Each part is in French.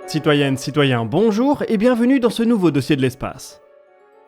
Citoyennes, citoyens, bonjour et bienvenue dans ce nouveau dossier de l'espace.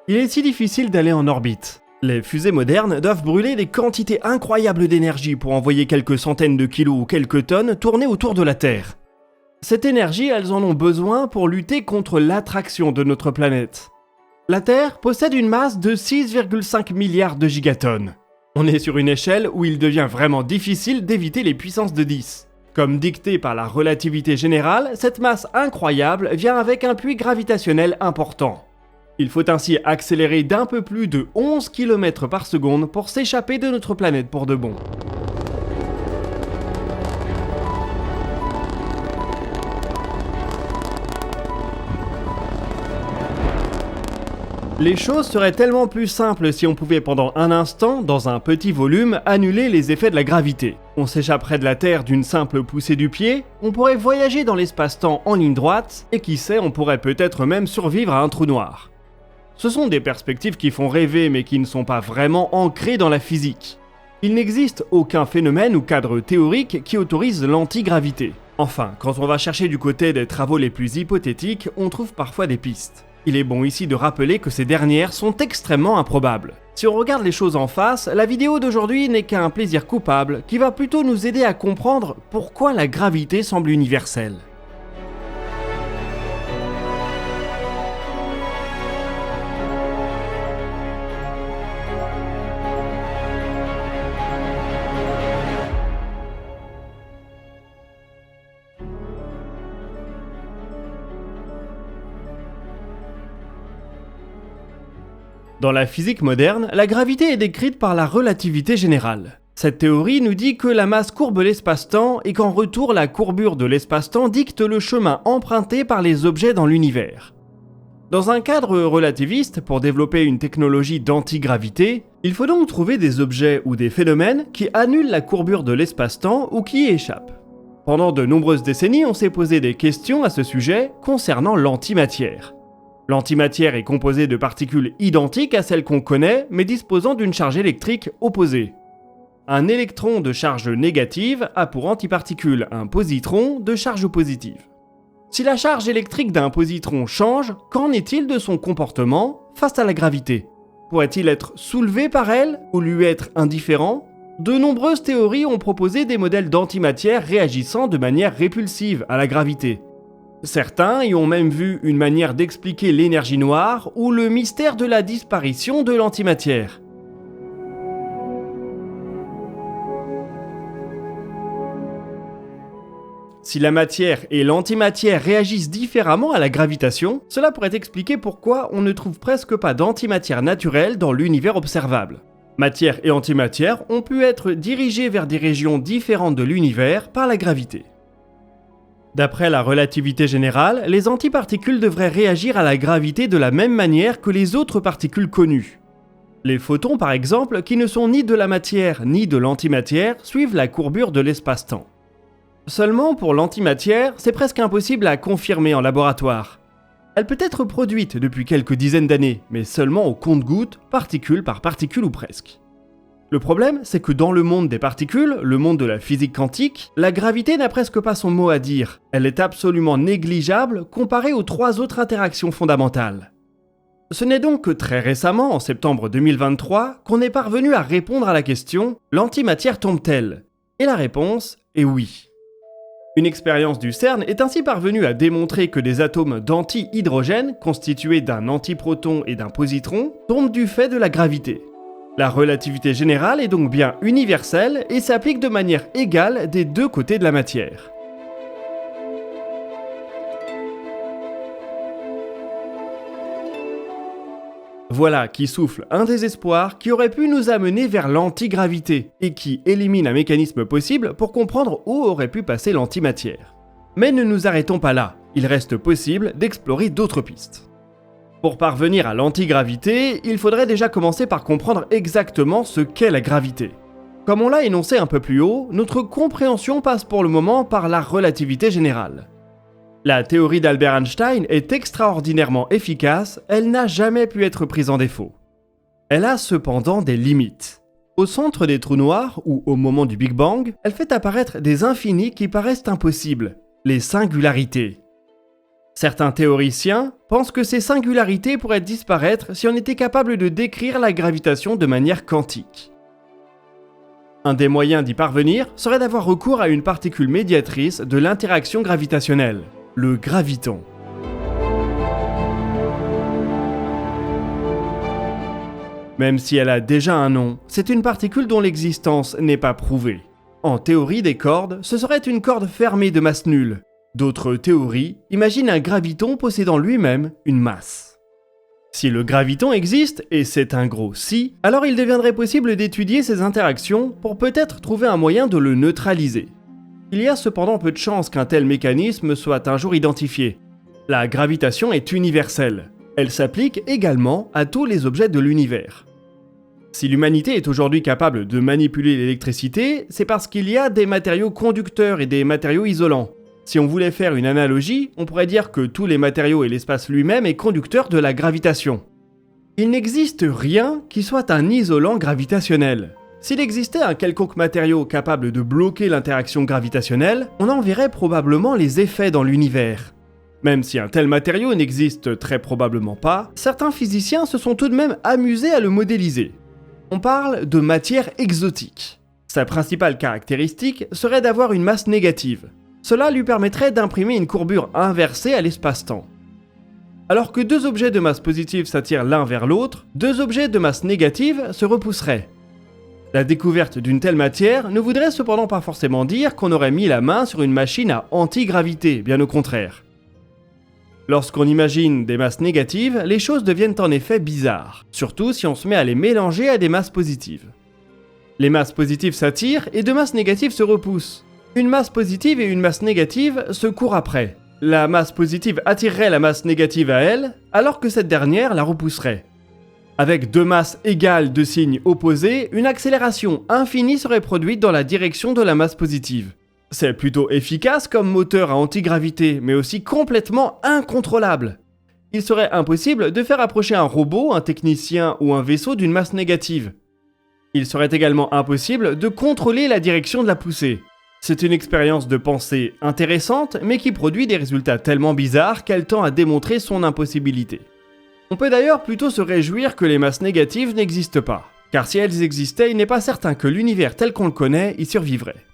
Il est si difficile d'aller en orbite. Les fusées modernes doivent brûler des quantités incroyables d'énergie pour envoyer quelques centaines de kilos ou quelques tonnes tourner autour de la Terre. Cette énergie, elles en ont besoin pour lutter contre l'attraction de notre planète. La Terre possède une masse de 6,5 milliards de gigatonnes. On est sur une échelle où il devient vraiment difficile d'éviter les puissances de 10. Comme dicté par la relativité générale, cette masse incroyable vient avec un puits gravitationnel important. Il faut ainsi accélérer d'un peu plus de 11 km par seconde pour s'échapper de notre planète pour de bon. Les choses seraient tellement plus simples si on pouvait pendant un instant, dans un petit volume, annuler les effets de la gravité. On s'échapperait de la Terre d'une simple poussée du pied, on pourrait voyager dans l'espace-temps en ligne droite, et qui sait, on pourrait peut-être même survivre à un trou noir. Ce sont des perspectives qui font rêver mais qui ne sont pas vraiment ancrées dans la physique. Il n'existe aucun phénomène ou cadre théorique qui autorise l'antigravité. Enfin, quand on va chercher du côté des travaux les plus hypothétiques, on trouve parfois des pistes. Il est bon ici de rappeler que ces dernières sont extrêmement improbables. Si on regarde les choses en face, la vidéo d'aujourd'hui n'est qu'un plaisir coupable qui va plutôt nous aider à comprendre pourquoi la gravité semble universelle. Dans la physique moderne, la gravité est décrite par la relativité générale. Cette théorie nous dit que la masse courbe l'espace-temps et qu'en retour la courbure de l'espace-temps dicte le chemin emprunté par les objets dans l'univers. Dans un cadre relativiste, pour développer une technologie d'antigravité, il faut donc trouver des objets ou des phénomènes qui annulent la courbure de l'espace-temps ou qui y échappent. Pendant de nombreuses décennies, on s'est posé des questions à ce sujet concernant l'antimatière. L'antimatière est composée de particules identiques à celles qu'on connaît, mais disposant d'une charge électrique opposée. Un électron de charge négative a pour antiparticule un positron de charge positive. Si la charge électrique d'un positron change, qu'en est-il de son comportement face à la gravité ? Pourrait-il être soulevé par elle ou lui être indifférent ? De nombreuses théories ont proposé des modèles d'antimatière réagissant de manière répulsive à la gravité. Certains y ont même vu une manière d'expliquer l'énergie noire ou le mystère de la disparition de l'antimatière. Si la matière et l'antimatière réagissent différemment à la gravitation, cela pourrait expliquer pourquoi on ne trouve presque pas d'antimatière naturelle dans l'univers observable. Matière et antimatière ont pu être dirigées vers des régions différentes de l'univers par la gravité. D'après la relativité générale, les antiparticules devraient réagir à la gravité de la même manière que les autres particules connues. Les photons, par exemple, qui ne sont ni de la matière ni de l'antimatière, suivent la courbure de l'espace-temps. Seulement, pour l'antimatière, c'est presque impossible à confirmer en laboratoire. Elle peut être produite depuis quelques dizaines d'années, mais seulement au compte-gouttes, particule par particule ou presque. Le problème, c'est que dans le monde des particules, le monde de la physique quantique, la gravité n'a presque pas son mot à dire. Elle est absolument négligeable comparée aux 3 autres interactions fondamentales. Ce n'est donc que très récemment, en septembre 2023, qu'on est parvenu à répondre à la question « L'antimatière tombe-t-elle ?» Et la réponse est oui. Une expérience du CERN est ainsi parvenue à démontrer que des atomes d'antihydrogène, constitués d'un antiproton et d'un positron, tombent du fait de la gravité. La relativité générale est donc bien universelle et s'applique de manière égale des deux côtés de la matière. Voilà qui souffle un désespoir qui aurait pu nous amener vers l'antigravité et qui élimine un mécanisme possible pour comprendre où aurait pu passer l'antimatière. Mais ne nous arrêtons pas là, il reste possible d'explorer d'autres pistes. Pour parvenir à l'antigravité, il faudrait déjà commencer par comprendre exactement ce qu'est la gravité. Comme on l'a énoncé un peu plus haut, notre compréhension passe pour le moment par la relativité générale. La théorie d'Albert Einstein est extraordinairement efficace, elle n'a jamais pu être prise en défaut. Elle a cependant des limites. Au centre des trous noirs, ou au moment du Big Bang, elle fait apparaître des infinis qui paraissent impossibles, les singularités. Certains théoriciens pensent que ces singularités pourraient disparaître si on était capable de décrire la gravitation de manière quantique. Un des moyens d'y parvenir serait d'avoir recours à une particule médiatrice de l'interaction gravitationnelle, le graviton. Même si elle a déjà un nom, c'est une particule dont l'existence n'est pas prouvée. En théorie des cordes, ce serait une corde fermée de masse nulle. D'autres théories imaginent un graviton possédant lui-même une masse. Si le graviton existe, et c'est un gros si, alors il deviendrait possible d'étudier ces interactions pour peut-être trouver un moyen de le neutraliser. Il y a cependant peu de chances qu'un tel mécanisme soit un jour identifié. La gravitation est universelle. Elle s'applique également à tous les objets de l'univers. Si l'humanité est aujourd'hui capable de manipuler l'électricité, c'est parce qu'il y a des matériaux conducteurs et des matériaux isolants. Si on voulait faire une analogie, on pourrait dire que tous les matériaux et l'espace lui-même est conducteur de la gravitation. Il n'existe rien qui soit un isolant gravitationnel. S'il existait un quelconque matériau capable de bloquer l'interaction gravitationnelle, on en verrait probablement les effets dans l'univers. Même si un tel matériau n'existe très probablement pas, certains physiciens se sont tout de même amusés à le modéliser. On parle de matière exotique. Sa principale caractéristique serait d'avoir une masse négative. Cela lui permettrait d'imprimer une courbure inversée à l'espace-temps. Alors que deux objets de masse positive s'attirent l'un vers l'autre, deux objets de masse négative se repousseraient. La découverte d'une telle matière ne voudrait cependant pas forcément dire qu'on aurait mis la main sur une machine à antigravité, bien au contraire. Lorsqu'on imagine des masses négatives, les choses deviennent en effet bizarres, surtout si on se met à les mélanger à des masses positives. Les masses positives s'attirent et deux masses négatives se repoussent. Une masse positive et une masse négative se courent après. La masse positive attirerait la masse négative à elle, alors que cette dernière la repousserait. Avec deux masses égales de signes opposés, une accélération infinie serait produite dans la direction de la masse positive. C'est plutôt efficace comme moteur à antigravité, mais aussi complètement incontrôlable. Il serait impossible de faire approcher un robot, un technicien ou un vaisseau d'une masse négative. Il serait également impossible de contrôler la direction de la poussée. C'est une expérience de pensée intéressante, mais qui produit des résultats tellement bizarres qu'elle tend à démontrer son impossibilité. On peut d'ailleurs plutôt se réjouir que les masses négatives n'existent pas, car si elles existaient, il n'est pas certain que l'univers tel qu'on le connaît y survivrait.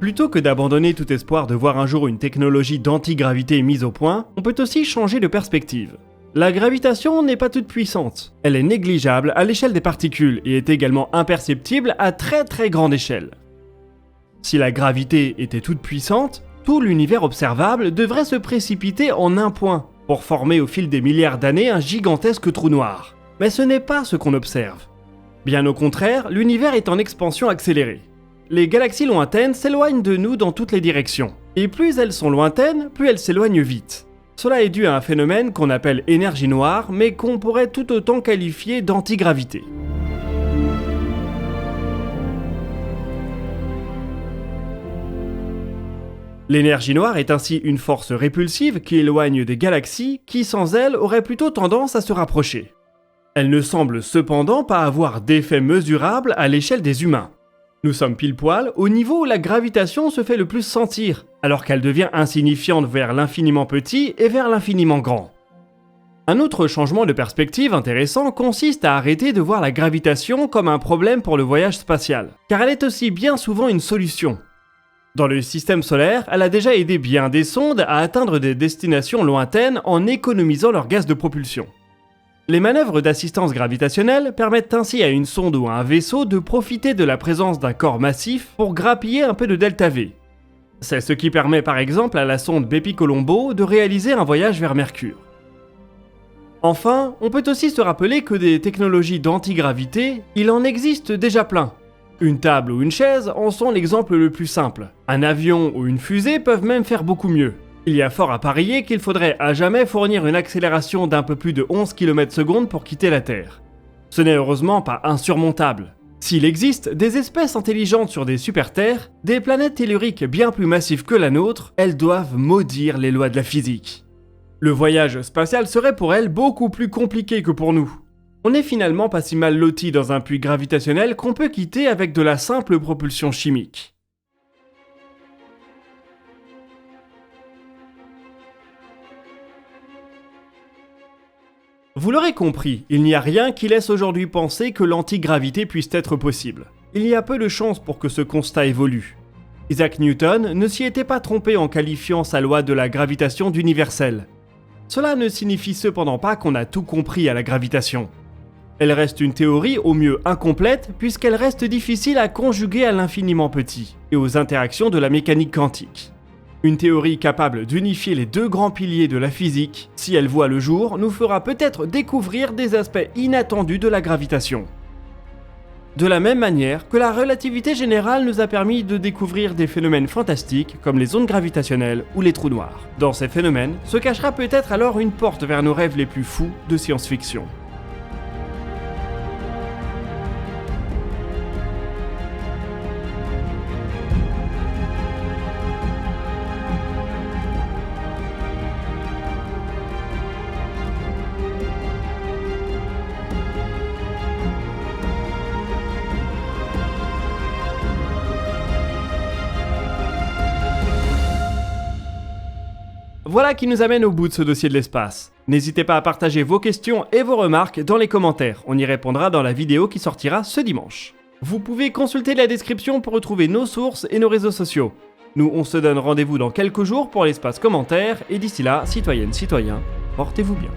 Plutôt que d'abandonner tout espoir de voir un jour une technologie d'antigravité mise au point, on peut aussi changer de perspective. La gravitation n'est pas toute puissante, elle est négligeable à l'échelle des particules et est également imperceptible à très grande échelle. Si la gravité était toute puissante, tout l'univers observable devrait se précipiter en un point, pour former au fil des milliards d'années un gigantesque trou noir. Mais ce n'est pas ce qu'on observe. Bien au contraire, l'univers est en expansion accélérée. Les galaxies lointaines s'éloignent de nous dans toutes les directions. Et plus elles sont lointaines, plus elles s'éloignent vite. Cela est dû à un phénomène qu'on appelle énergie noire, mais qu'on pourrait tout autant qualifier d'antigravité. L'énergie noire est ainsi une force répulsive qui éloigne des galaxies qui, sans elle, auraient plutôt tendance à se rapprocher. Elle ne semble cependant pas avoir d'effet mesurable à l'échelle des humains. Nous sommes pile poil au niveau où la gravitation se fait le plus sentir, alors qu'elle devient insignifiante vers l'infiniment petit et vers l'infiniment grand. Un autre changement de perspective intéressant consiste à arrêter de voir la gravitation comme un problème pour le voyage spatial, car elle est aussi bien souvent une solution. Dans le système solaire, elle a déjà aidé bien des sondes à atteindre des destinations lointaines en économisant leur gaz de propulsion. Les manœuvres d'assistance gravitationnelle permettent ainsi à une sonde ou à un vaisseau de profiter de la présence d'un corps massif pour grappiller un peu de delta V. C'est ce qui permet par exemple à la sonde Bepi-Colombo de réaliser un voyage vers Mercure. Enfin, on peut aussi se rappeler que des technologies d'antigravité, il en existe déjà plein. Une table ou une chaise en sont l'exemple le plus simple. Un avion ou une fusée peuvent même faire beaucoup mieux. Il y a fort à parier qu'il faudrait à jamais fournir une accélération d'un peu plus de 11 km/s pour quitter la Terre. Ce n'est heureusement pas insurmontable. S'il existe des espèces intelligentes sur des super-terres, des planètes telluriques bien plus massives que la nôtre, elles doivent maudire les lois de la physique. Le voyage spatial serait pour elles beaucoup plus compliqué que pour nous. On n'est finalement pas si mal loti dans un puits gravitationnel qu'on peut quitter avec de la simple propulsion chimique. Vous l'aurez compris, il n'y a rien qui laisse aujourd'hui penser que l'antigravité puisse être possible. Il y a peu de chances pour que ce constat évolue. Isaac Newton ne s'y était pas trompé en qualifiant sa loi de la gravitation d'universelle. Cela ne signifie cependant pas qu'on a tout compris à la gravitation. Elle reste une théorie au mieux incomplète puisqu'elle reste difficile à conjuguer à l'infiniment petit et aux interactions de la mécanique quantique. Une théorie capable d'unifier les deux grands piliers de la physique, si elle voit le jour, nous fera peut-être découvrir des aspects inattendus de la gravitation. De la même manière que la relativité générale nous a permis de découvrir des phénomènes fantastiques comme les ondes gravitationnelles ou les trous noirs. Dans ces phénomènes se cachera peut-être alors une porte vers nos rêves les plus fous de science-fiction. Voilà qui nous amène au bout de ce dossier de l'espace. N'hésitez pas à partager vos questions et vos remarques dans les commentaires, on y répondra dans la vidéo qui sortira ce dimanche. Vous pouvez consulter la description pour retrouver nos sources et nos réseaux sociaux. Nous, on se donne rendez-vous dans quelques jours pour l'espace commentaire, et d'ici là, citoyennes, citoyens, portez-vous bien.